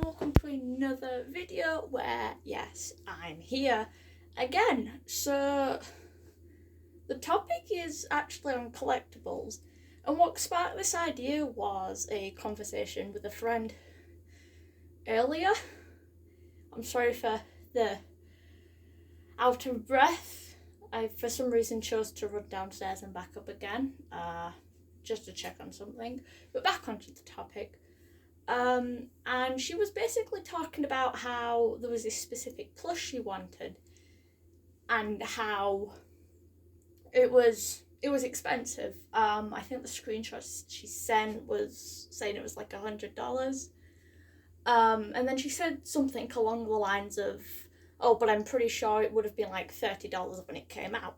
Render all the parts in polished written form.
and welcome to another video where, yes, I'm here again. So, the topic is actually on collectibles, and what sparked this idea was a conversation with a friend earlier. I'm sorry for the out of breath. I, for some reason, chose to run downstairs and back up again, just to check on something. But back onto the topic. And she was basically talking about how there was this specific plush she wanted and how it was expensive. I think the screenshots she sent was saying it was like $100. And then she said something along the lines of, oh, but I'm pretty sure it would have been like $30 when it came out.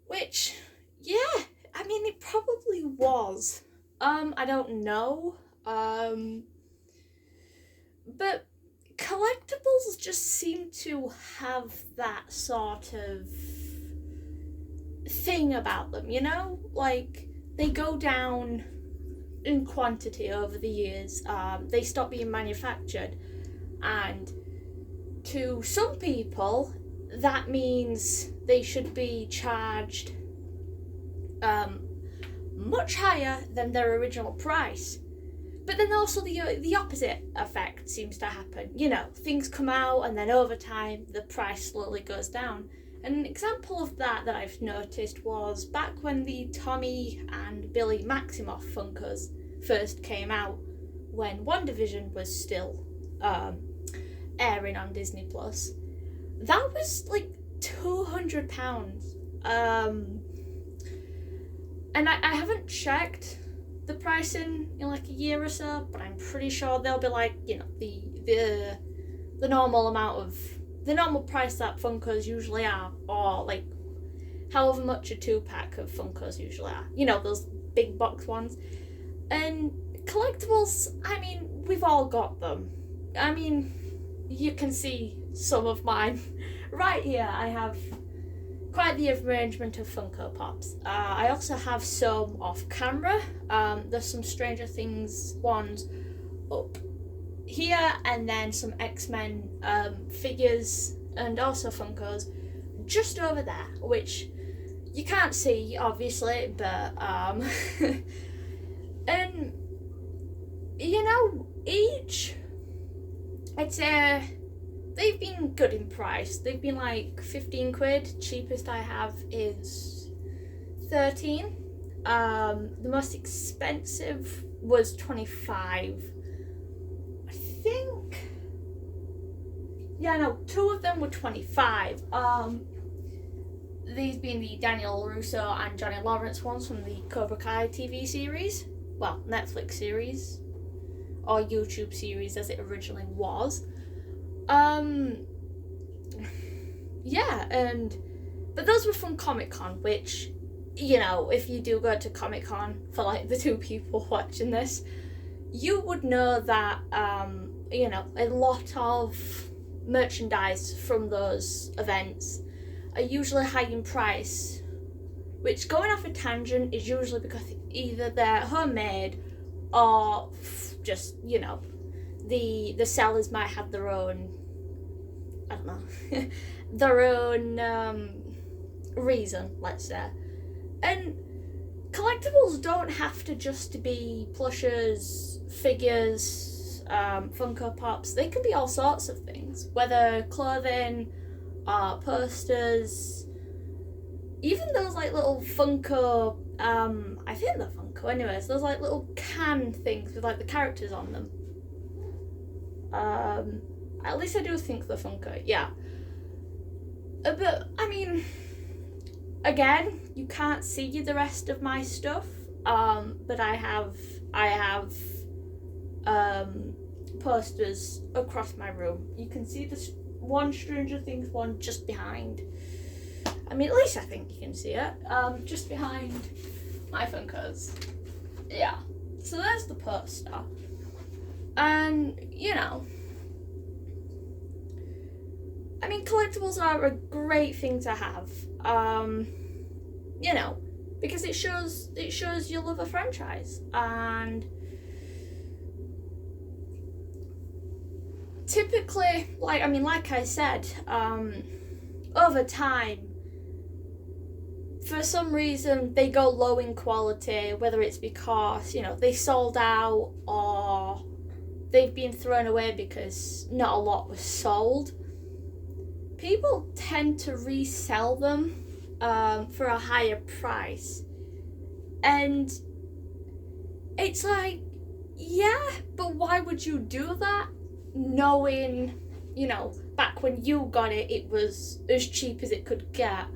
Which, yeah, I mean, it probably was. I don't know. But collectibles just seem to have that sort of thing about them, you know? Like, they go down in quantity over the years. They stop being manufactured. And to some people, that means they should be charged much higher than their original price. But then also the opposite effect seems to happen. You know, things come out and then over time the price slowly goes down. And an example of that I've noticed was back when the Tommy and Billy Maximoff Funkos first came out, when WandaVision was still airing on Disney Plus. That was like £200. And I haven't checked the pricing in like a year or so, but I'm pretty sure they'll be like, you know, the normal amount of the normal price that Funkos usually are, or like however much a 2-pack of Funkos usually are. You know, those big box ones. And collectibles, I mean, we've all got them. I mean, you can see some of mine right here. I have quite the arrangement of Funko Pops. I also have some off camera. There's some Stranger Things ones up here, and then some X-Men figures and also Funkos just over there, which you can't see obviously, but and you know, each, I'd say they've been good in price. They've been like 15 quid. Cheapest I have is 13. The most expensive was 25. I think. Yeah, no, 2 of them were 25. These being the Daniel LaRusso and Johnny Lawrence ones from the Cobra Kai TV series. Well, Netflix series. Or YouTube series as it originally was. Yeah, but those were from Comic-Con, which, you know, if you do go to Comic-Con, for like the 2 people watching this, you would know that, you know, a lot of merchandise from those events are usually high in price, which, going off a tangent, is usually because either they're homemade or just, you know, the sellers might have their own, I don't know, their own reason, let's say. And collectibles don't have to just be plushes, figures, Funko Pops. They can be all sorts of things, whether clothing, posters, even those like little Funko, I think they're Funko anyways, those like little can things with like the characters on them. At least I do think the Funko, yeah. But I mean, again, you can't see the rest of my stuff. But I have posters across my room. You can see this one Stranger Things one just behind. I mean, at least I think you can see it. Just behind my Funkos. Yeah. So there's the poster. And, you know, I mean, collectibles are a great thing to have. You know, because it shows you love a franchise, and typically, like I said, over time, for some reason, they go low in quality, whether it's because, they sold out or they've been thrown away because not a lot was sold. People tend to resell them for a higher price. And it's like, yeah, but why would you do that? Knowing, back when you got it, it was as cheap as it could get.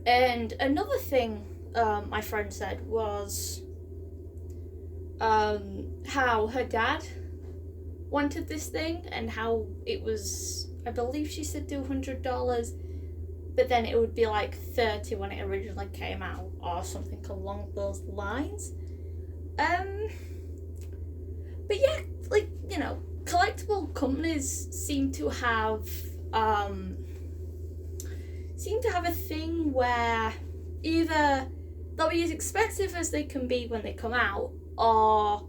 And another thing my friend said was how her dad wanted this thing and how it was, I believe she said $200, but then it would be like $30 when it originally came out or something along those lines. But yeah, collectible companies seem to have a thing where either they'll be as expensive as they can be when they come out, or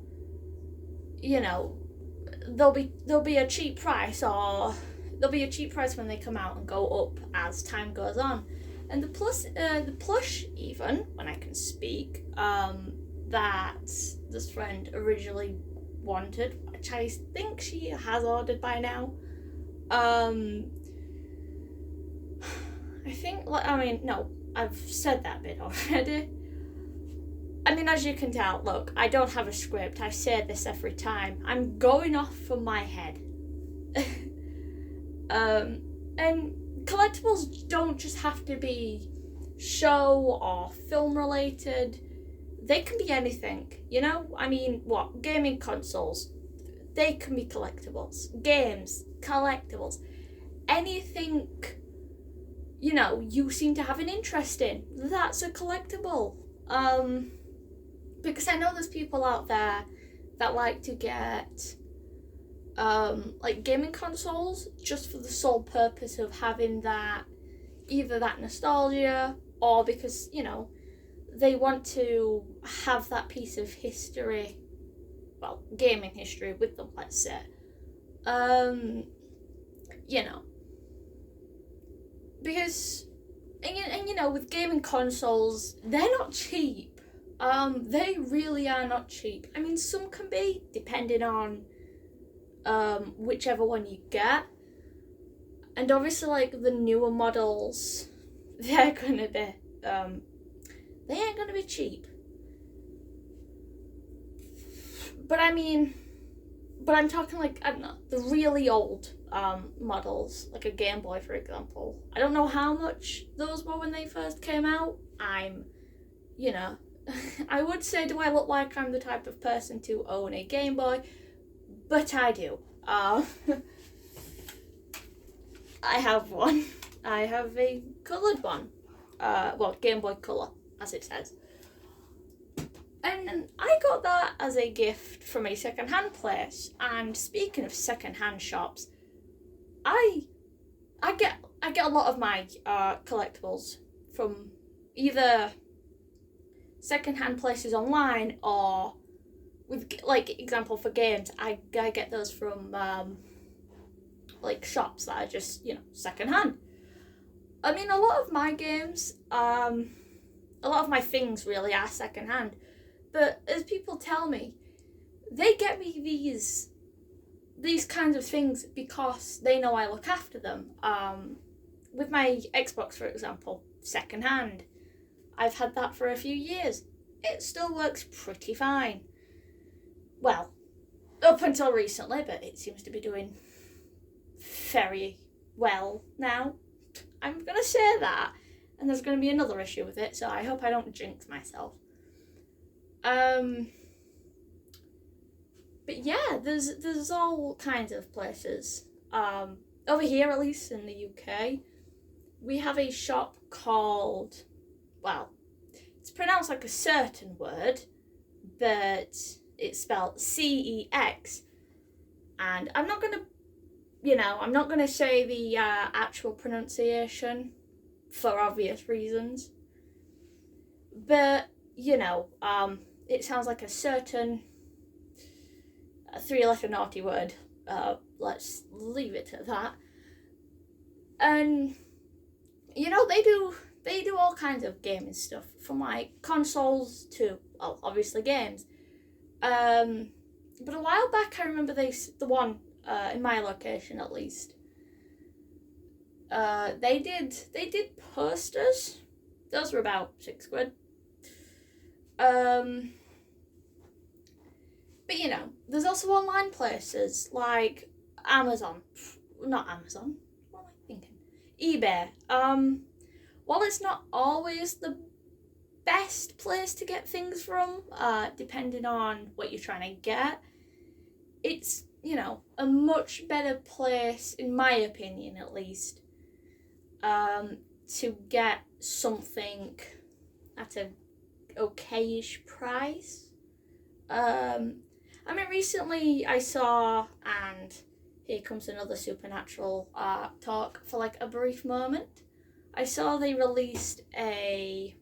they'll be a cheap price, or they'll be a cheap price when they come out and go up as time goes on. And the plush, even when I can speak, that this friend originally wanted, which I think she has ordered by now. I think, no, I've said that bit already. As you can tell, look, I don't have a script. I say this every time. I'm going off from my head. And collectibles don't just have to be show or film related. They can be anything, gaming consoles, they can be collectibles. Games, collectibles. Anything, you seem to have an interest in, that's a collectible. Because I know there's people out there that like to get gaming consoles just for the sole purpose of having that, either that nostalgia or because, they want to have that piece of history, gaming history with them, let's say. Because, with gaming consoles, they're not cheap. They really are not cheap. Some can be, depending on whichever one you get. And obviously, the newer models, they're gonna be, they ain't gonna be cheap. But I'm talking I don't know, the really old models, like a Game Boy, for example. I don't know how much those were when they first came out. I would say, do I look like I'm the type of person to own a Game Boy? But I do. I have one. I have a coloured one. Game Boy Colour, as it says. And I got that as a gift from a second-hand place. And speaking of second-hand shops, I get a lot of my collectibles from either second-hand places online or, with example for games, I get those from shops that are just second-hand. A lot of my games, a lot of my things really are second-hand. But as people tell me, they get me these kinds of things because they know I look after them. With my Xbox, for example, second-hand. I've had that for a few years. It still works pretty fine. Well, up until recently, but it seems to be doing very well now. I'm going to say that, and there's going to be another issue with it, so I hope I don't jinx myself. But yeah, there's all kinds of places. Over here, at least in the UK, we have a shop called, it's pronounced like a certain word, but it's spelled CEX. And I'm not gonna say the actual pronunciation for obvious reasons. But, it sounds like a certain 3-letter naughty word. Let's leave it at that. And you know, they do all kinds of gaming stuff, from like consoles to, well, obviously games. But a while back, I remember the one in my location at least. They did posters. Those were about £6. But you know, there's also online places like Amazon. Not Amazon. What am I thinking? eBay. While it's not always the best place to get things from, depending on what you're trying to get, it's, you know, a much better place, in my opinion at least, to get something at a okayish price. I mean, recently I saw, and here comes another supernatural talk for like a brief moment. I saw they released I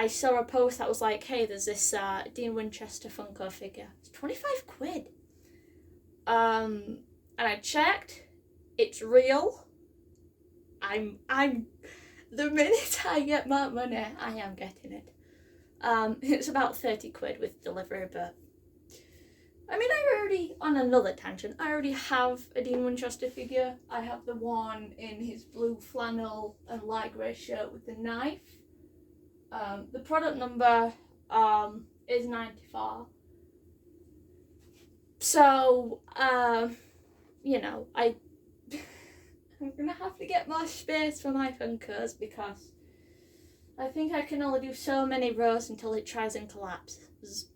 saw a post that was like, hey, there's this Dean Winchester Funko figure. It's £25. And I checked, it's real. I'm the minute I get my money, I am getting it. It's about £30 with delivery, but I mean, on another tangent, I already have a Dean Winchester figure. I have the one in his blue flannel and light grey shirt with the knife. The product number is 94. So, you know, I'm gonna have to get more space for my Funkos, because I think I can only do so many rows until it tries and collapses.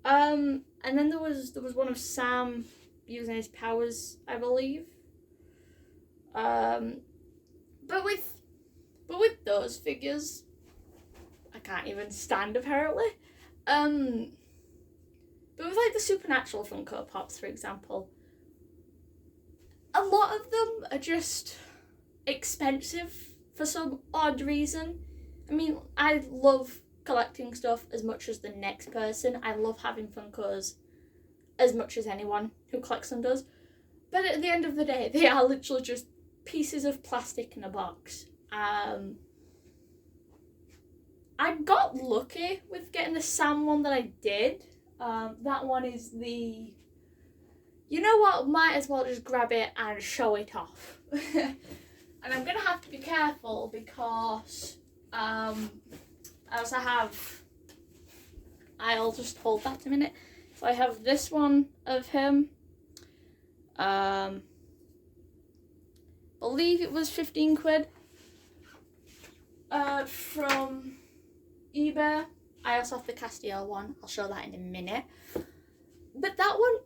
And then there was one of Sam using his powers, I believe. But with those figures, I can't even stand apparently. But with like the Supernatural Funko Pops, for example, a lot of them are just expensive for some odd reason. I mean, I love collecting stuff as much as the next person. I love having Funkos as much as anyone who collects them does. But at the end of the day, they are literally just pieces of plastic in a box. I got lucky with getting the Sam one that I did. That one is the... You know what? Might as well just grab it and show it off. And I'm going to have to be careful because... as I have... I'll just hold that a minute. So I have this one of him. Believe it was £15 from eBay. I also have the Castiel one. I'll show that in a minute. But that one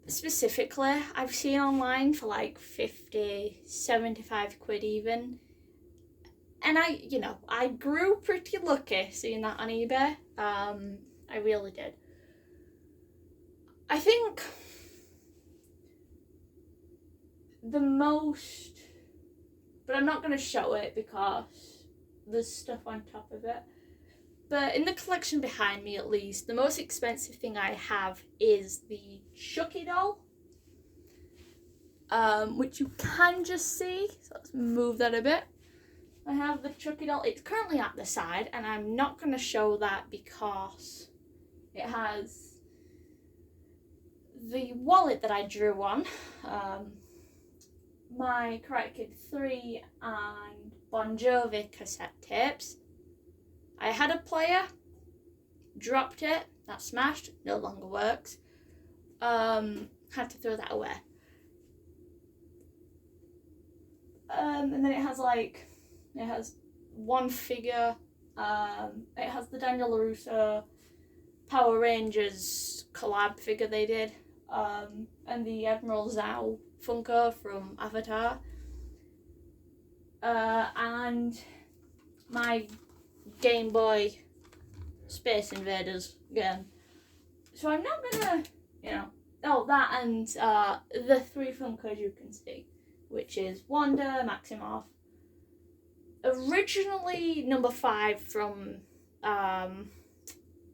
specifically, I've seen online for like 50, 75 quid even. And I grew pretty lucky seeing that on eBay. I really did. I think the most, but I'm not going to show it because there's stuff on top of it. But in the collection behind me, at least, the most expensive thing I have is the Chucky doll, which you can just see. So let's move that a bit. I have the Chucky doll. It's currently at the side, and I'm not going to show that because it has the wallet that I drew on, my Karate Kid 3 and Bon Jovi cassette tapes. I had a player, dropped it, that smashed, no longer works. Had to throw that away. And then it has one figure, it has the Daniel LaRusso Power Rangers collab figure they did, and the Admiral Zhao Funko from Avatar, and my Game Boy Space Invaders game. So I'm not gonna, that and the three Funkos you can see, which is Wanda, Maximoff, originally number 5 from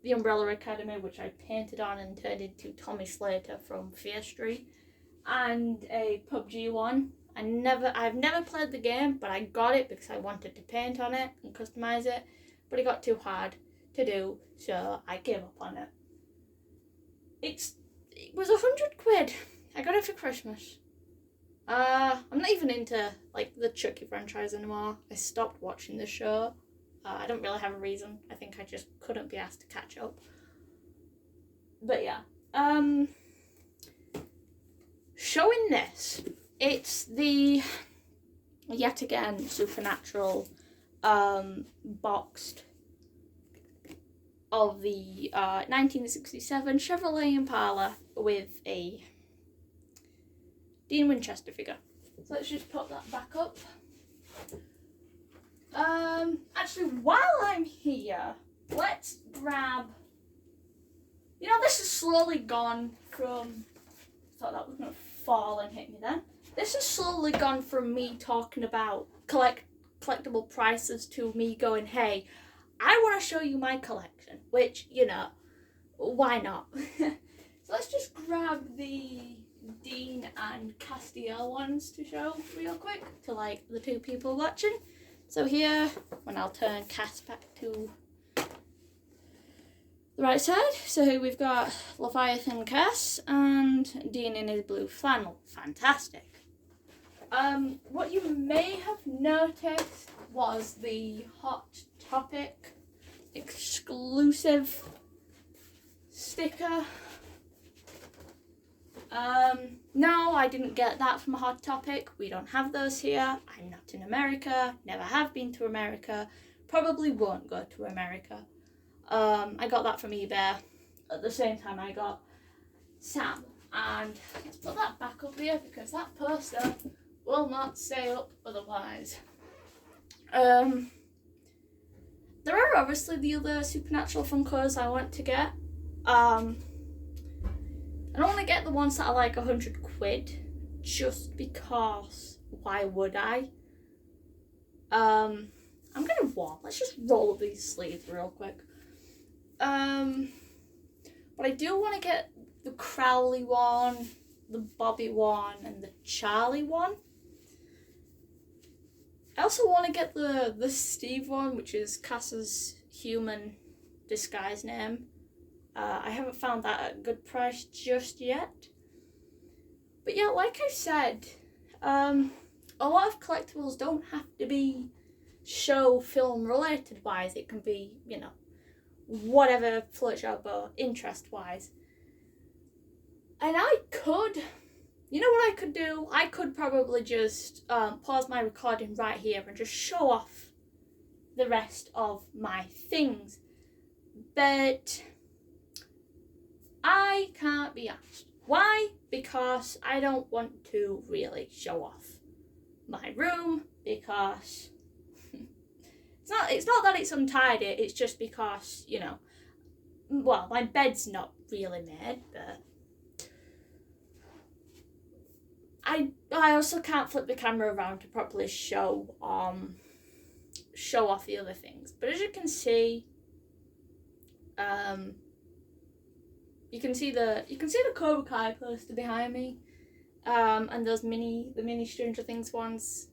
the Umbrella Academy, which I painted on and turned into Tommy Slater from Fear Street, and a PUBG one. I've never played the game, but I got it because I wanted to paint on it and customize it, but it got too hard to do, so I gave up on it. It was £100. I got it for Christmas. I'm not even into like the Chucky franchise anymore. I stopped watching the show. I don't really have a reason. I think I just couldn't be asked to catch up. But yeah, showing this, it's the yet again supernatural boxed of the 1967 Chevrolet Impala with a Dean Winchester figure. So let's just put that back up. Actually, while I'm here, let's grab. You know, this has slowly gone from. Thought that was gonna fall and hit me then. This has slowly gone from me talking about collectible prices to me going, hey, I want to show you my collection, which, you know, why not? So let's just grab the Dean and Castiel ones to show real quick to like the two people watching. So here, when I'll turn Cass back to the right side, so here we've got Leviathan Cass and Dean in his blue flannel. Fantastic. What you may have noticed was the Hot Topic exclusive sticker. No, I didn't get that from Hot Topic. We don't have those here. I'm not in America, never have been to America, probably won't go to America. I got that from eBay at the same time I got Sam. And let's put that back up here because that poster will not stay up otherwise. There are obviously the other Supernatural Funkos I want to get. I don't want to get the ones that are like £100 just because why would I? I'm gonna warm. Let's just roll up these sleeves real quick. But I do want to get the Crowley one, the Bobby one, and the Charlie one. I also want to get the Steve one, which is Cass's human disguise name. I haven't found that at a good price just yet. But yeah, like I said, a lot of collectibles don't have to be show film related wise. It can be, you know, whatever floats your boat interest wise. And I could, you know what I could do? I could probably just pause my recording right here and just show off the rest of my things. But I can't be asked. Why? Because I don't want to really show off my room, because it's not that it's untidy, it's just because, you know, well, my bed's not really made, but I also can't flip the camera around to properly show off the other things. But as you can see, you can see the Cobra Kai poster behind me, and those the mini Stranger Things ones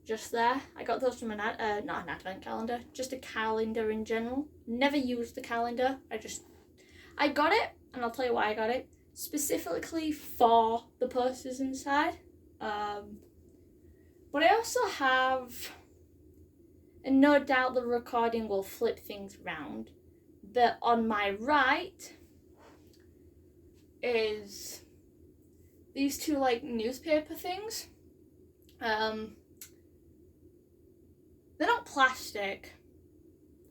just there. I got those from not an advent calendar, just a calendar in general. Never used the calendar. I got it, and I'll tell you why I got it. Specifically for the posters inside. But I also have, and no doubt the recording will flip things round, but on my right is these two like newspaper things. They're not plastic.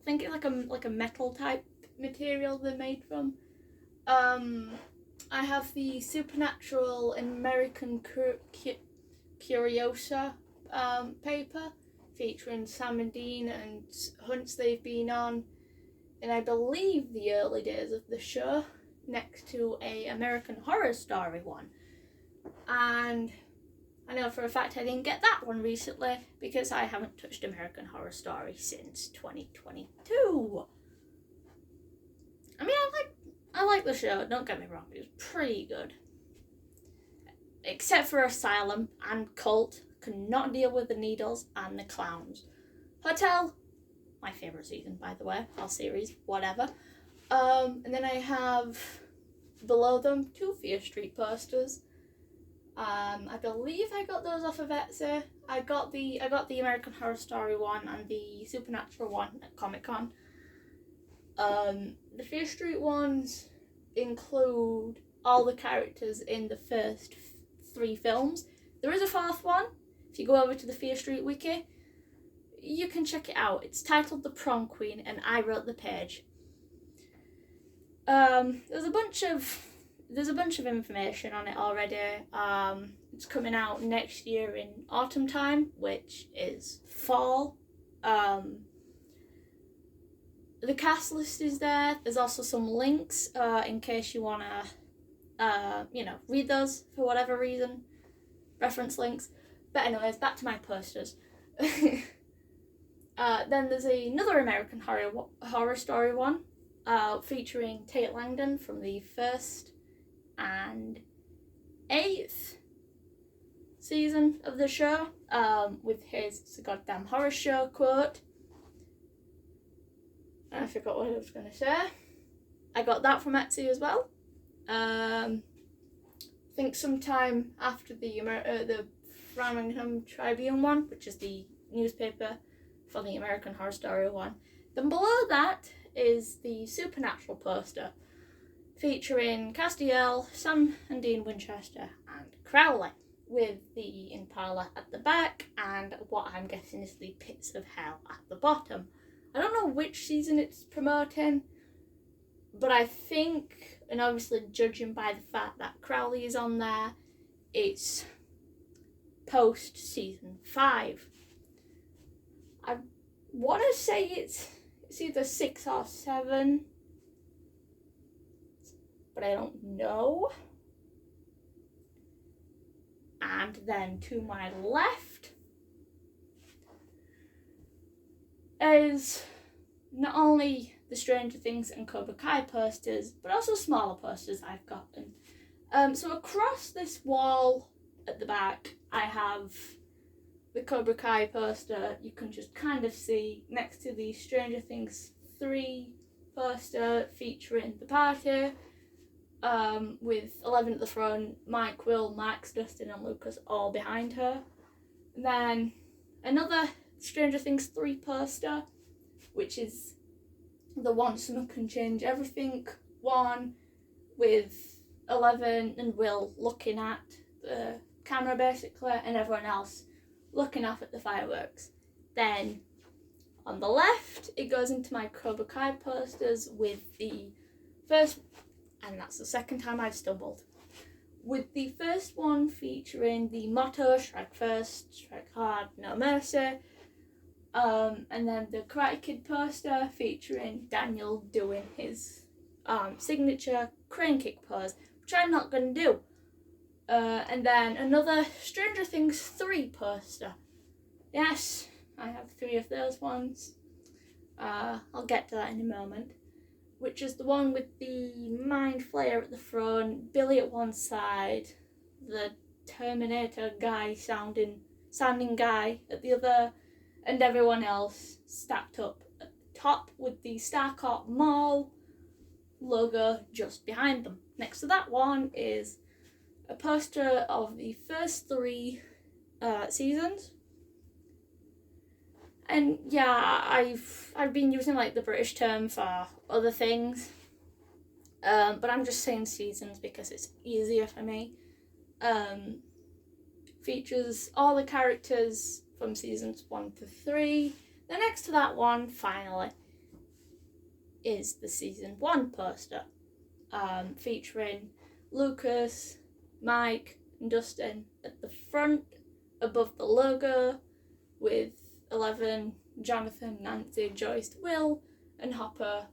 I think it's like a metal type material they're made from. I have the Supernatural American Curiosa paper featuring Sam and Dean and hunts they've been on in, I believe, the early days of the show, next to a American Horror Story one. And I know for a fact I didn't get that one recently because I haven't touched American Horror Story since 2022. I mean, I like the show, don't get me wrong, it was pretty good. Except for Asylum and Cult, could not deal with the needles and the clowns. Hotel, my favourite season, by the way, whole series, whatever. And then I have below them 2 Fear Street posters. I believe I got those off of Etsy. I got the American Horror Story one and the Supernatural one at Comic-Con. The Fear Street ones include all the characters in the first 3 films. There is a 4th one. If you go over to the Fear Street wiki, you can check it out. It's titled The Prom Queen, and I wrote the page. There's a bunch of information on it already. It's coming out next year in autumn time, which is fall. The cast list is there. There's also some links in case you wanna, read those for whatever reason. Reference links. But anyways, back to my posters. Then there's another American Horror Story one, featuring Tate Langdon from the 1st and 8th season of the show, with his "It's a goddamn horror show" quote. I forgot what I was going to say. I got that from Etsy as well. I think sometime after the Framingham Tribune one, which is the newspaper for the American Horror Story one. Then below that is the Supernatural poster, featuring Castiel, Sam and Dean Winchester, and Crowley, with the Impala at the back and what I'm guessing is the Pits of Hell at the bottom. I don't know which season it's promoting, but I think, and obviously judging by the fact that Crowley is on there, it's post season 5. I want to say it's either 6 or 7, but I don't know. And then to my left is not only the Stranger Things and Cobra Kai posters, but also smaller posters I've gotten. So across this wall at the back, I have the Cobra Kai poster. You can just kind of see next to the Stranger Things 3 poster featuring the party, with 11 at the front, Mike, Will, Max, Dustin and Lucas all behind her. And then another Stranger Things 3 poster, which is the One Summer Can Change Everything one, with 11 and Will looking at the camera basically, and everyone else looking off at the fireworks. Then on the left, it goes into my Cobra Kai posters with the first, and that's the second time I've stumbled, with the first one featuring the motto, strike first, strike hard, no mercy. And then the Karate Kid poster featuring Daniel doing his signature crane kick pose, which I'm not going to do. And then another Stranger Things 3 poster. Yes, I have 3 of those ones. I'll get to that in a moment. Which is the one with the Mind Flayer at the front, Billy at one side, the Terminator guy sounding guy at the other, and everyone else stacked up at the top with the Starcourt Mall logo just behind them. Next to that one is a poster of the first 3 seasons. And yeah, I've been using like the British term for other things, but I'm just saying seasons because it's easier for me. Features all the characters from seasons 1 to 3. The next to that one, finally, is the season 1 poster, featuring Lucas, Mike, and Dustin at the front above the logo, with 11, Jonathan, Nancy, Joyce, Will, and Hopper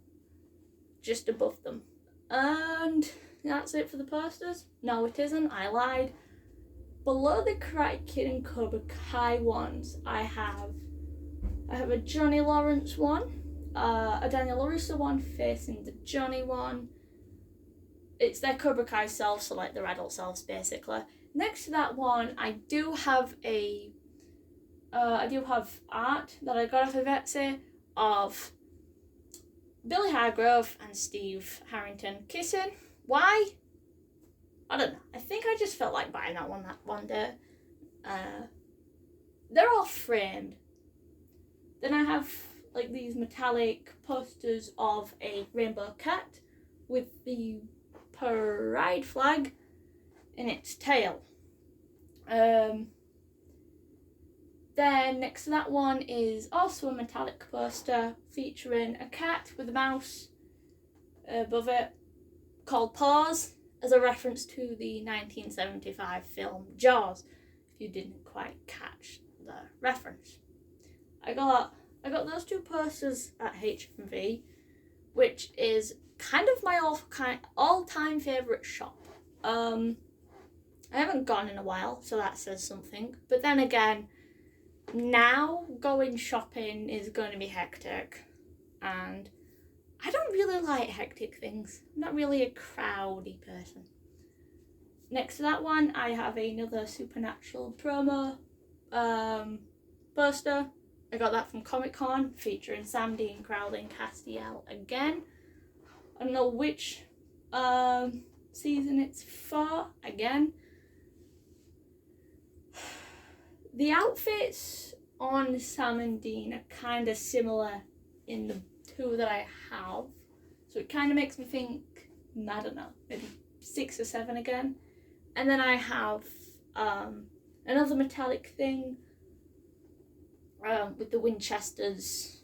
just above them. And that's it for the posters. No, it isn't. I lied. Below the Karate Kid and Cobra Kai ones, I have a Johnny Lawrence one, a Daniel LaRusso one facing the Johnny one. It's their Cobra Kai selves, so like their adult selves basically. Next to that one, I do have art that I got off of Etsy of Billy Hargrove and Steve Harrington kissing. Why? I don't know. I think I just felt like buying that one day. They're all framed. Then I have like these metallic posters of a rainbow cat with the pride flag in its tail. Then next to that one is also a metallic poster featuring a cat with a mouse above it called Paws, as a reference to the 1975 film Jaws, if you didn't quite catch the reference. I got those two posters at HMV, which is kind of my all-time favourite shop. I haven't gone in a while, so that says something. But then again, now going shopping is going to be hectic, and I don't really like hectic things. I'm not really a crowdy person. Next to that one, I have another Supernatural promo poster. I got that from Comic-Con, featuring Sam Dean, Crowley and Castiel again. I don't know which season it's for, again. The outfits on Sam and Dean are kind of similar in the two that I have. So it kind of makes me think, I don't know, maybe 6 or 7 again. And then I have another metallic thing with the Winchester's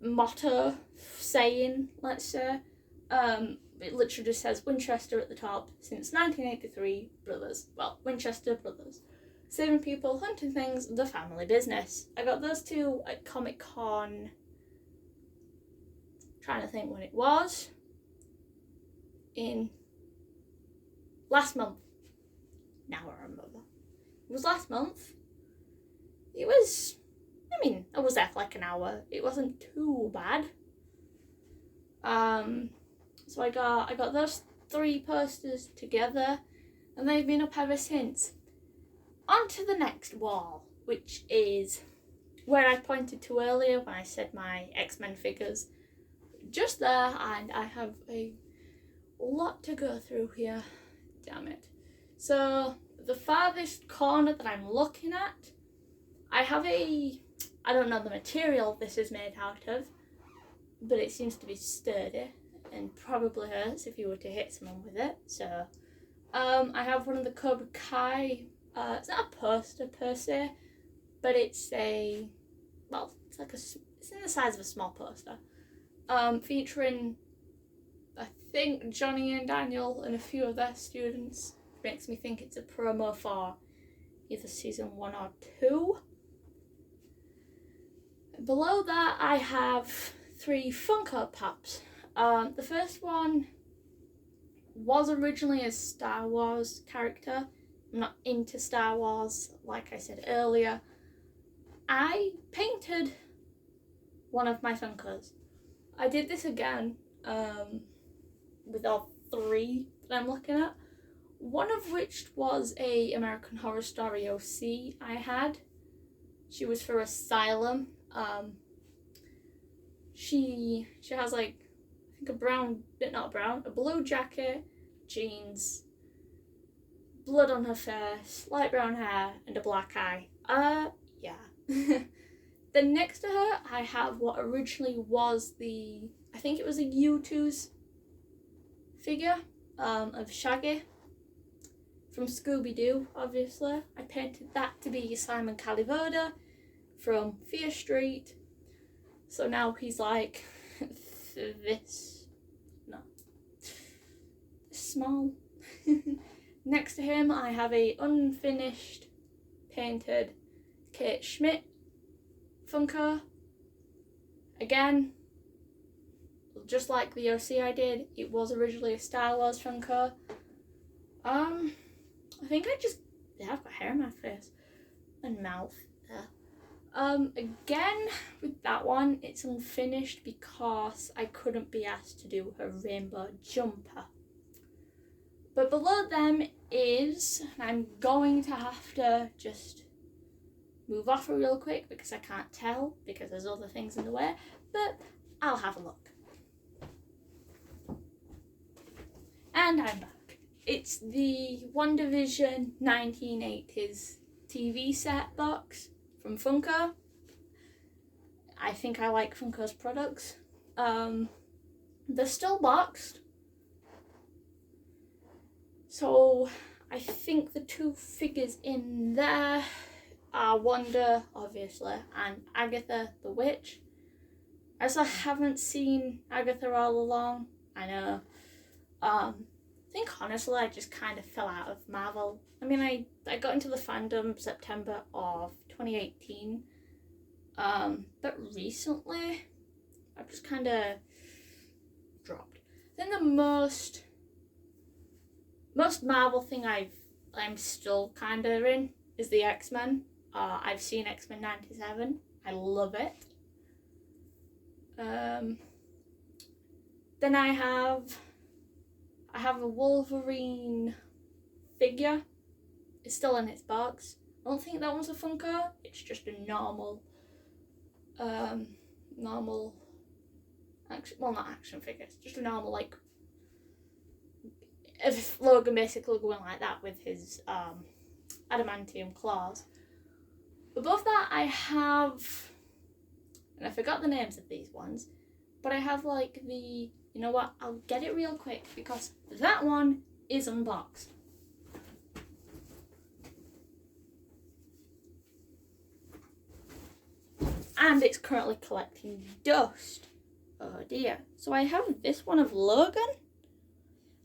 motto saying, let's say. It literally just says Winchester at the top. Since 1983, brothers. Well, Winchester brothers. Saving people, hunting things, the family business. I got those two at Comic-Con. Trying to think when it was. In last month. Now I remember. It was last month. It was, I was there for like an hour. It wasn't too bad. So I got those 3 posters together, and they've been up ever since. On to the next wall, which is where I pointed to earlier when I said my X-Men figures. Just there, and I have a lot to go through here. Damn it. So the farthest corner that I'm looking at, I have I don't know the material this is made out of, but it seems to be sturdy and probably hurts if you were to hit someone with it. So I have one of the Cobra Kai, it's not a poster per se, but it's it's in the size of a small poster, featuring I think Johnny and Daniel and a few of their students. Makes me think it's a promo for either season 1 or 2. Below that I have 3 Funko Pops. The first one was originally a Star Wars character. I'm not into Star Wars, like I said earlier. I painted one of my Funkos. I did this again with all 3 that I'm looking at. One of which was a American Horror Story OC I had. She was for Asylum. She has like, I think a blue jacket, jeans, blood on her face, light brown hair, and a black eye. Yeah. Then next to her, I have what originally was I think it was a U2's figure of Shaggy from Scooby-Doo, obviously. I painted that to be Simon Calivoda from Fear Street. So now he's like this small. Next to him, I have a unfinished painted Kate Schmidt Funko. Again, just like the OC I did, it was originally a Star Wars Funko. I think I've got hair in my face and mouth there. Again, with that one, it's unfinished because I couldn't be asked to do her rainbow jumper. But below them is, I'm going to have to just move off it real quick because I can't tell because there's other things in the way, but I'll have a look. And I'm back. It's the WandaVision 1980s TV set box from Funko. I think I like Funko's products. They're still boxed. So I think the two figures in there are Wanda, obviously, and Agatha the Witch. As I haven't seen Agatha all along, I know. I think honestly I just kind of fell out of Marvel. I mean, I got into the fandom September of 2018, but recently I've just kind of dropped. I think the most Marvel thing I'm still kind of in is the X-Men. I've seen X-Men 97. I love it. Then I have a Wolverine figure. It's still in its box. I don't think that one's a Funko. It's just a normal action. Well, not action figure. It's just a normal, like, if Logan basically going like that with his adamantium claws. Above that, I have, and I forgot the names of these ones, but I have like the, you know what? I'll get it real quick because that one is unboxed. And it's currently collecting dust. Oh dear. So I have this one of Logan.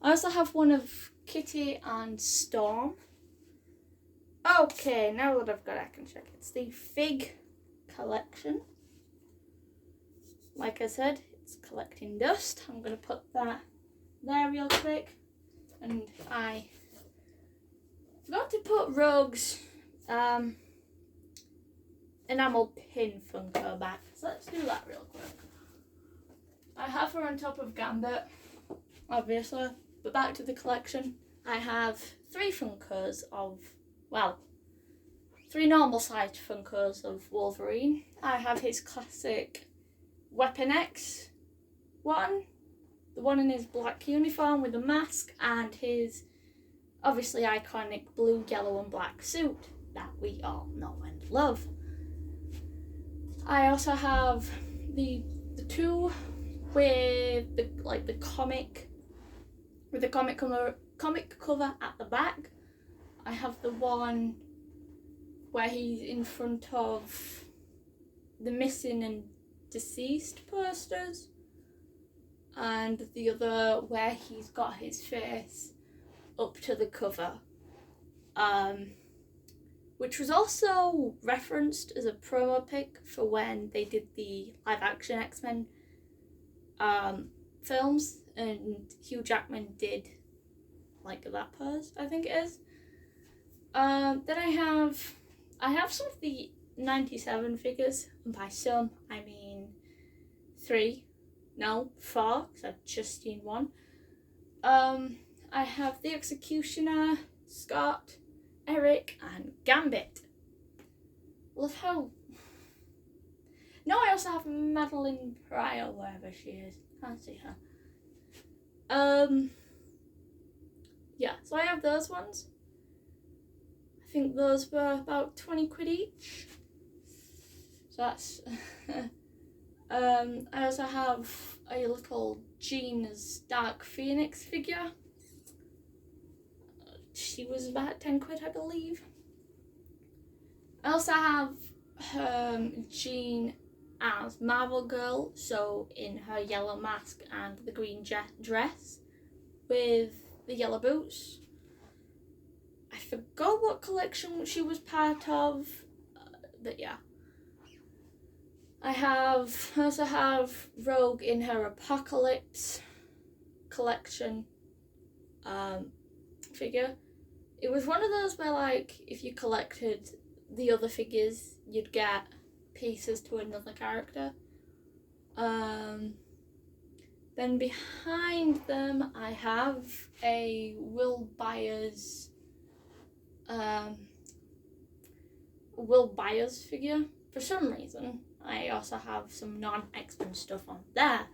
I also have one of Kitty and Storm. Okay, now that I've got it, I can check. It's the Fig collection. Like I said, it's collecting dust. I'm going to put that there real quick. And I forgot to put Rogue's enamel pin Funko back. So let's do that real quick. I have her on top of Gambit, obviously. But back to the collection. I have 3 Funkos of, well, 3 normal sized Funkos of Wolverine. I have his classic Weapon X one, the one in his black uniform with the mask, and his obviously iconic blue, yellow and black suit that we all know and love. I also have the 2 with the comic cover at the back. I have the one where he's in front of the missing and deceased posters, and the other where he's got his face up to the cover, which was also referenced as a promo pic for when they did the live action X-Men films, and Hugh Jackman did like that pose, I think it is. Then I have some of the 97 figures, and by some I mean 4, because I've just seen one. I have the Executioner, Scott, Eric, and Gambit. Love how... No, I also have Madeline Pryor, wherever she is. Can't see her. Yeah, so I have those ones. I think those were about 20 quid each. So that's... I also have a little Jean's Dark Phoenix figure. She was about 10 quid, I believe. I also have Jean as Marvel Girl, so in her yellow mask and the green dress with the yellow boots. I forgot what collection she was part of, but yeah. I also have Rogue in her Apocalypse collection figure. It was one of those where, like, if you collected the other figures, you'd get pieces to another character. Then behind them I have a Will Byers figure. For some reason, I also have some non-X-Men stuff on there.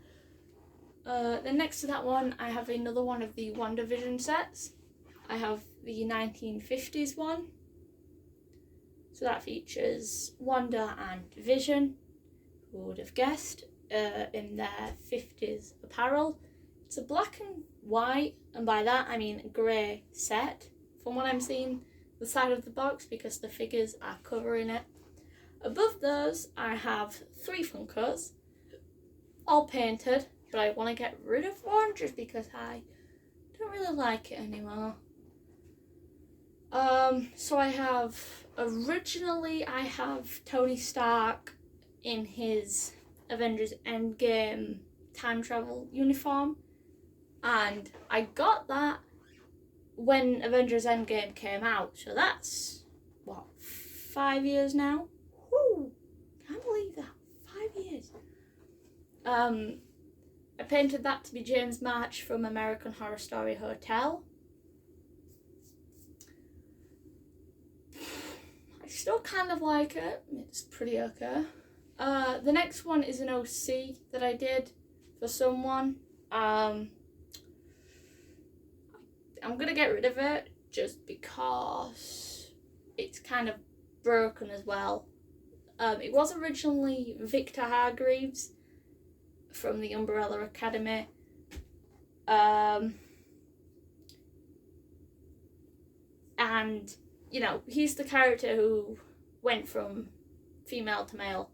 Then next to that one, I have another one of the WandaVision sets. I have the 1950s one. So that features Wanda and Vision, who would have guessed, in their 50s apparel. It's a black and white, and by that I mean grey set, from what I'm seeing the side of the box, because the figures are covering it. Above those, I have 3 Funkos, all painted, but I want to get rid of one just because I don't really like it anymore. So I have Tony Stark in his Avengers Endgame time travel uniform, and I got that when Avengers Endgame came out, so that's, 5 years now? Woo! Can't believe that, 5 years. I painted that to be James March from American Horror Story Hotel. I still kind of like it, it's pretty okay. The next one is an OC that I did for someone. I'm gonna get rid of it just because it's kind of broken as well. It was originally Victor Hargreaves from the Umbrella Academy. And, you know, he's the character who went from female to male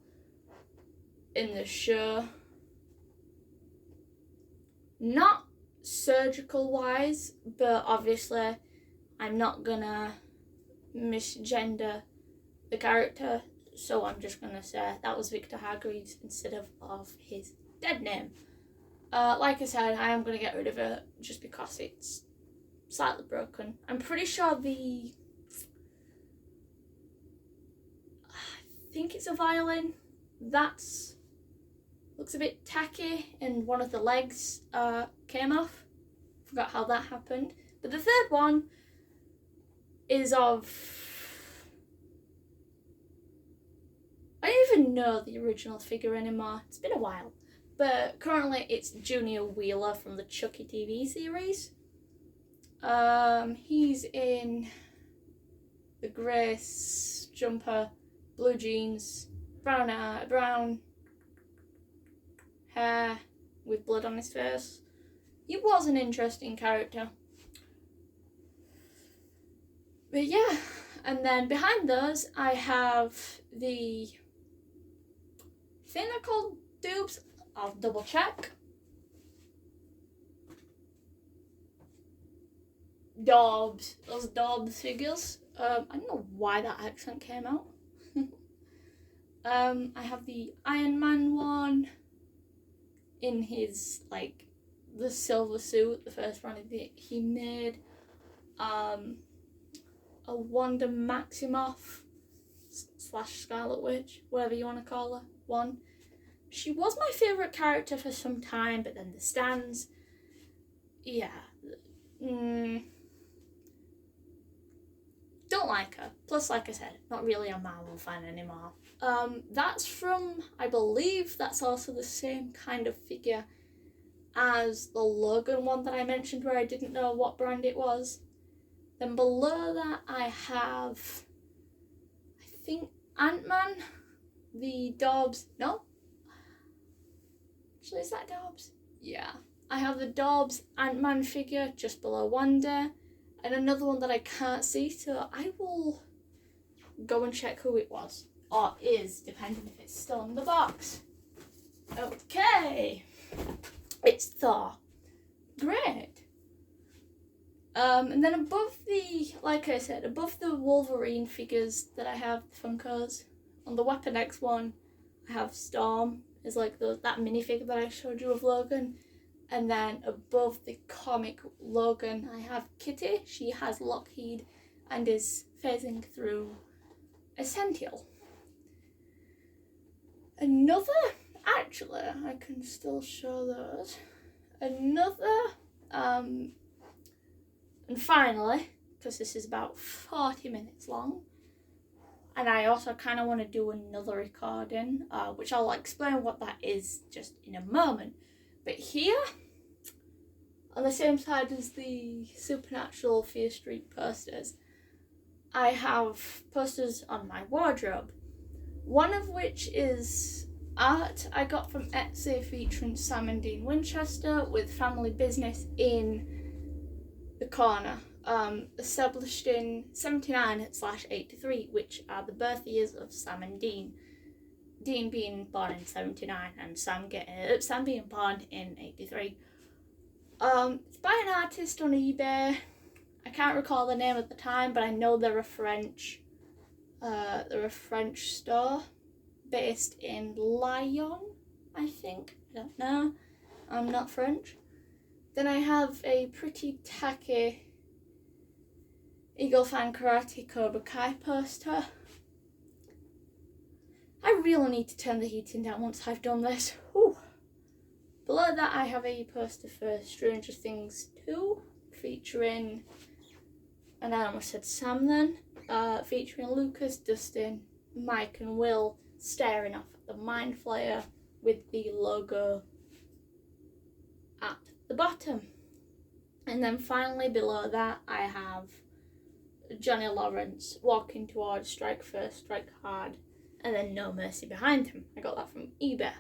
in the show. Not surgical wise, but obviously I'm not gonna misgender the character, so I'm just gonna say that was Victor Hargreaves instead of his dead name. Like I said, I am gonna get rid of it just because it's slightly broken. I'm pretty sure I think it's a violin that's looks a bit tacky, and one of the legs came off. Forgot how that happened. But the third one is of, I don't even know the original figure anymore. It's been a while. But currently it's Junior Wheeler from the Chucky TV series. He's in the grey jumper, blue jeans, brown hair with blood on his face. He was an interesting character. But yeah, and then behind those I have the, I think they're called dupes. I'll double check. Dobbs, those Dobbs figures. I don't know why that accent came out. I have the Iron Man one in his, like, the silver suit, the first one he made. A Wanda Maximoff / Scarlet Witch, whatever you want to call her, one. She was my favourite character for some time, but then the stands, yeah. Don't like her. Plus, like I said, not really a Marvel fan anymore. That's from, I believe that's also the same kind of figure as the Logan one that I mentioned where I didn't know what brand it was. Then below that I have, I think, Ant-Man, the Dobbs, no? Actually, is that Dobbs? Yeah. I have the Dobbs Ant-Man figure just below Wanda, and another one that I can't see, so I will go and check who it was, or is, depending if it's still in the box. Okay, it's Thor. Great. And then above the, like I said, above the Wolverine figures that I have, the Funkos, on the Weapon X one, I have Storm, is like that minifigure that I showed you of Logan. And then above the comic Logan, I have Kitty. She has Lockheed and is phasing through Essential. Actually, I can still show those. And finally, because this is about 40 minutes long, and I also kind of want to do another recording, which I'll explain what that is just in a moment. But here, on the same side as the Supernatural Fear Street posters, I have posters on my wardrobe. One of which is art I got from Etsy featuring Sam and Dean Winchester with family business in the corner. Established in 79/83, which are the birth years of Sam and Dean. Dean being born in 79 and Sam being born in 83. It's by an artist on eBay. I can't recall the name at the time, but I know they're a French store based in Lyon, I think. I don't know. I'm not French. Then I have a pretty tacky Eagle Fan Karate Cobra Kai poster. I really need to turn the heating down once I've done this. Whew. Below that I have a poster for Stranger Things 2 featuring, and I almost said Sam then, featuring Lucas, Dustin, Mike and Will staring off at the Mind Flayer with the logo at the bottom. And then finally below that I have Johnny Lawrence walking towards Strike First, Strike Hard, and then No Mercy behind him. I got that from eBay.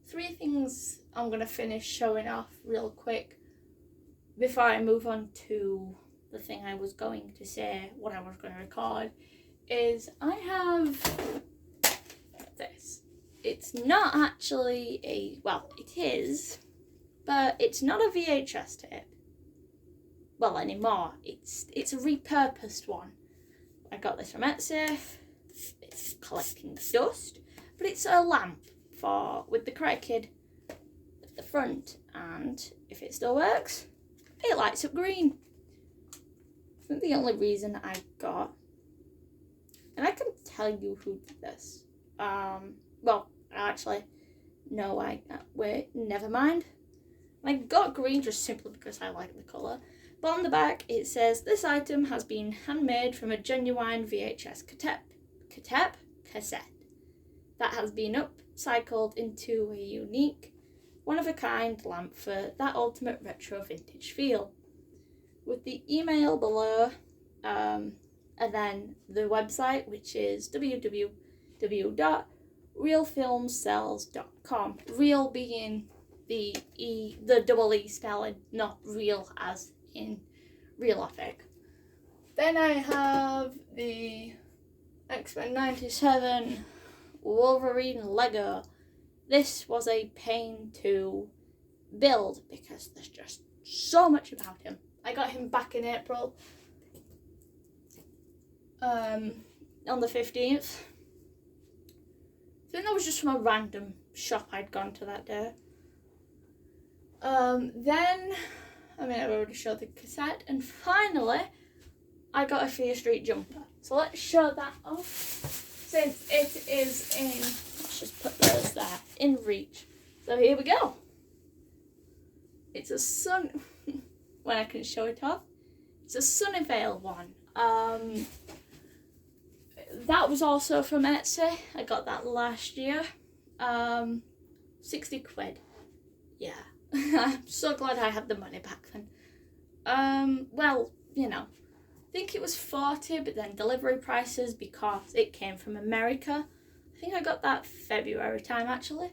Three things I'm going to finish showing off real quick before I move on to the thing I was going to say, what I was going to record, is I have this. It's not actually it is, but it's not a VHS tape. Well, anymore. It's a repurposed one. I got this from Etsy. It's collecting dust, but it's a lamp with the Karate Kid at the front, and if it still works, it lights up green. I think the only reason I got, and I can tell you who did this. Wait, never mind. I got green just simply because I like the colour. But on the back it says, this item has been handmade from a genuine VHS cassette that has been upcycled into a unique, one-of-a-kind lamp for that ultimate retro vintage feel. With the email below, and then the website, which is www.realfilmsells.com. Real being the double E spelling, not real as in real-ific. Then I have the X-Men 97 Wolverine Lego. This was a pain to build because there's just so much about him. I got him back in April, on the 15th. I think that was just from a random shop I'd gone to that day. I've already showed the cassette, and finally I got a Fear Street jumper. So let's show that off, since it is let's just put those there, in reach. So here we go. It's a when I can show it off, it's a Sunnyvale one. That was also from Etsy. I got that last year. 60 quid. Yeah. I'm so glad I had the money back then. I think it was 40, but then delivery prices, because it came from America. I think I got that February time, actually.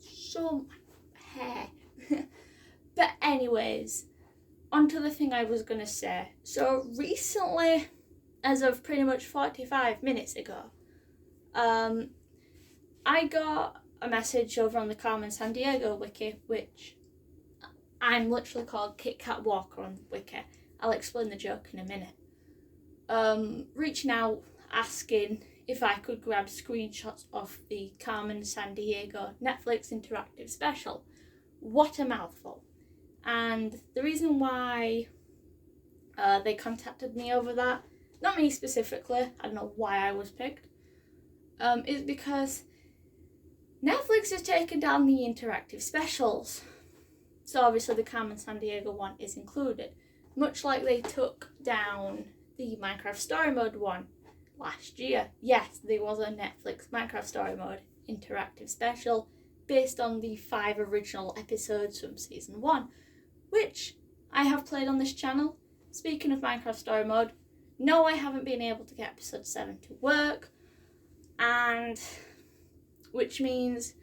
So my hair. But anyways, onto the thing I was going to say. So recently, as of pretty much 45 minutes ago, I got a message over on the Carmen Sandiego wiki, which I'm literally called Kit Kat Walker on wiki. I'll explain the joke in a minute. Reaching out, asking if I could grab screenshots of the Carmen Sandiego Netflix interactive special. What a mouthful. And the reason why they contacted me over that, not me specifically, I don't know why I was picked, is because Netflix has taken down the interactive specials. So obviously the Carmen Sandiego one is included. Much like they took down the Minecraft Story Mode one last year. Yes, there was a Netflix Minecraft Story Mode interactive special based on the 5 original episodes from season 1, which I have played on this channel. Speaking of Minecraft Story Mode, no, I haven't been able to get episode 7 to work, and which means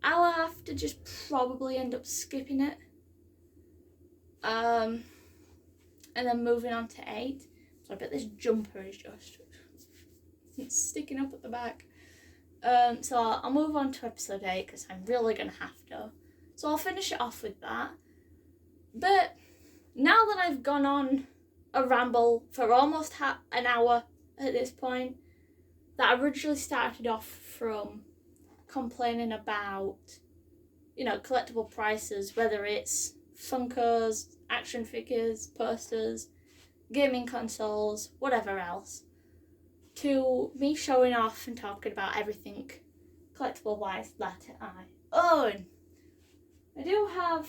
I'll have to just probably end up skipping it. And then moving on to 8. So I bet this jumper is just sticking up at the back. So I'll move on to episode 8 because I'm really going to have to. So I'll finish it off with that. But now that I've gone on a ramble for almost an hour at this point, that originally started off from complaining about, collectible prices, whether it's Funkos, action figures, posters, gaming consoles, whatever else, to me showing off and talking about everything collectible wise that I own. I do have,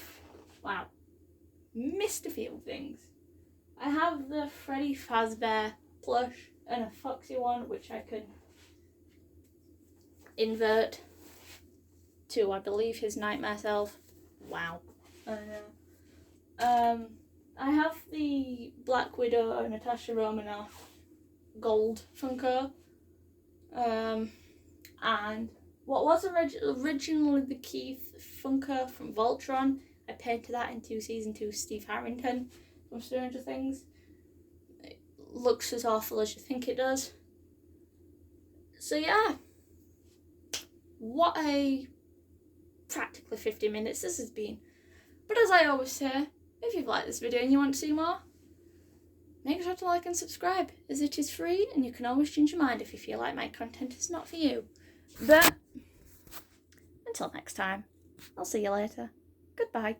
missed a few things. I have the Freddy Fazbear plush and a Foxy one, which I could invert to, I believe, his Nightmare self. Wow. I know. I have the Black Widow Natasha Romanoff gold Funko. And what was originally the Keith Funko from Voltron, I painted that into season 2 Steve Harrington from Stranger Things. It looks as awful as you think it does. So yeah, what a practically 50 minutes this has been. But as I always say, if you've liked this video and you want to see more, make sure to like and subscribe, as it is free and you can always change your mind if you feel like my content is not for you. But until next time, I'll see you later. Goodbye.